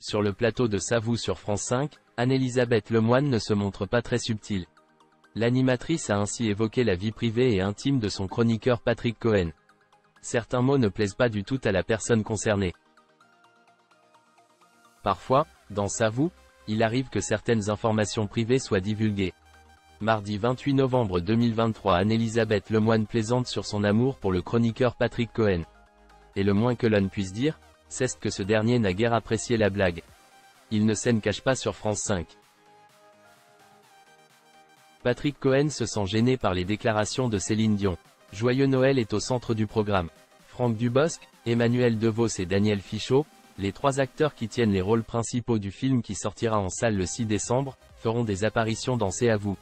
Sur le plateau de Ça vous sur France 5, Anne-Elisabeth Lemoine ne se montre pas très subtile. L'animatrice a ainsi évoqué la vie privée et intime de son chroniqueur Patrick Cohen. Certains mots ne plaisent pas du tout à la personne concernée. Parfois, dans Ça vous, il arrive que certaines informations privées soient divulguées. Mardi 28 novembre 2023, Anne-Elisabeth Lemoine plaisante sur son amour pour le chroniqueur Patrick Cohen. Et le moins que l'on puisse dire, c'est que ce dernier n'a guère apprécié la blague. Il ne s'en cache pas sur France 5. Patrick Cohen se sent gêné par les déclarations de Céline Dion. Joyeux Noël est au centre du programme. Franck Dubosc, Emmanuel DeVos et Daniel Fichot, les trois acteurs qui tiennent les rôles principaux du film qui sortira en salle le 6 décembre, feront des apparitions dans C'est à vous.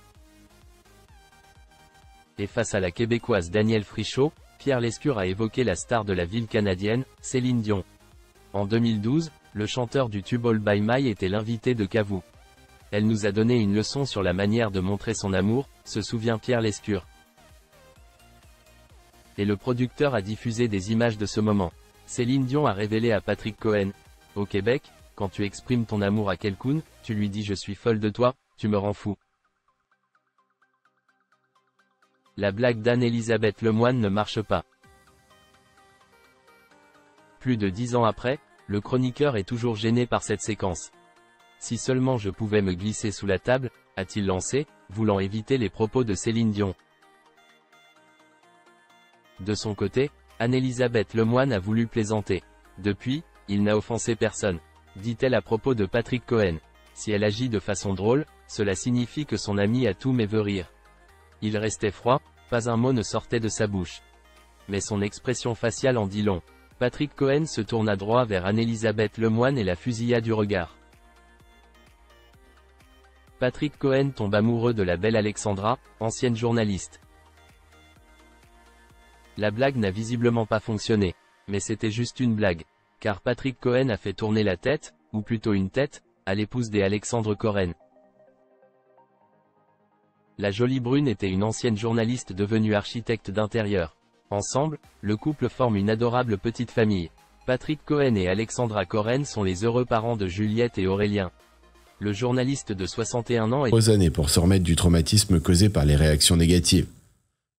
Et face à la québécoise Danielle Frichot, Pierre Lescure a évoqué la star de la ville canadienne, Céline Dion. En 2012, le chanteur du tube All By My était l'invité de Cavou. Elle nous a donné une leçon sur la manière de montrer son amour, se souvient Pierre Lescure. Et le producteur a diffusé des images de ce moment. Céline Dion a révélé à Patrick Cohen: au Québec, quand tu exprimes ton amour à quelqu'un, tu lui dis je suis folle de toi, tu me rends fou. La blague d'Anne-Elisabeth Lemoine ne marche pas. Plus de 10 ans après, le chroniqueur est toujours gêné par cette séquence. Si seulement je pouvais me glisser sous la table, a-t-il lancé, voulant éviter les propos de Céline Dion. De son côté, Anne-Elisabeth Lemoine a voulu plaisanter. Depuis, il n'a offensé personne, dit-elle à propos de Patrick Cohen. Si elle agit de façon drôle, cela signifie que son ami a tout mais veut rire. Il restait froid, pas un mot ne sortait de sa bouche. Mais son expression faciale en dit long. Patrick Cohen se tourna droit vers Anne-Elisabeth Lemoine et la fusilla du regard. Patrick Cohen tombe amoureux de la belle Alexandra, ancienne journaliste. La blague n'a visiblement pas fonctionné. Mais c'était juste une blague. Car Patrick Cohen a fait tourner la tête, ou plutôt une tête, à l'épouse des Alexandre Coren. La jolie brune était une ancienne journaliste devenue architecte d'intérieur. Ensemble, le couple forme une adorable petite famille. Patrick Cohen et Alexandra Coren sont les heureux parents de Juliette et Aurélien. Le journaliste de 61 ans est... Trois années pour se remettre du traumatisme causé par les réactions négatives.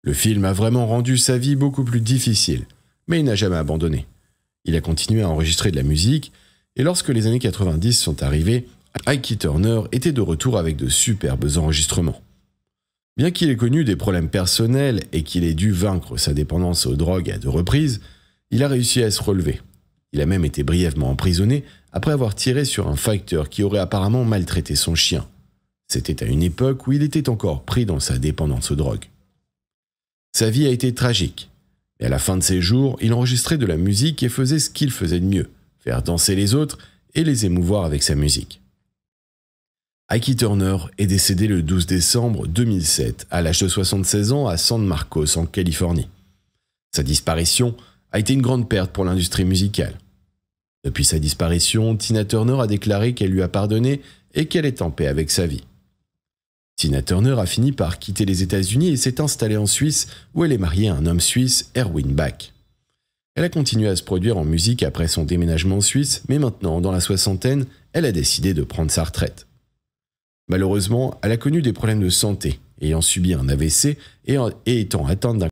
Le film a vraiment rendu sa vie beaucoup plus difficile, mais il n'a jamais abandonné. Il a continué à enregistrer de la musique, et lorsque les années 90 sont arrivées, Ike Turner était de retour avec de superbes enregistrements. Bien qu'il ait connu des problèmes personnels et qu'il ait dû vaincre sa dépendance aux drogues à 2 reprises, il a réussi à se relever. Il a même été brièvement emprisonné après avoir tiré sur un facteur qui aurait apparemment maltraité son chien. C'était à une époque où il était encore pris dans sa dépendance aux drogues. Sa vie a été tragique, mais à la fin de ses jours, il enregistrait de la musique et faisait ce qu'il faisait de mieux, faire danser les autres et les émouvoir avec sa musique. Ike Turner est décédé le 12 décembre 2007 à l'âge de 76 ans à San Marcos en Californie. Sa disparition a été une grande perte pour l'industrie musicale. Depuis sa disparition, Tina Turner a déclaré qu'elle lui a pardonné et qu'elle est en paix avec sa vie. Tina Turner a fini par quitter les États-Unis et s'est installée en Suisse où elle est mariée à un homme suisse, Erwin Bach. Elle a continué à se produire en musique après son déménagement en Suisse, mais maintenant, dans la soixantaine, elle a décidé de prendre sa retraite. Malheureusement, elle a connu des problèmes de santé, ayant subi un AVC et étant atteinte d'un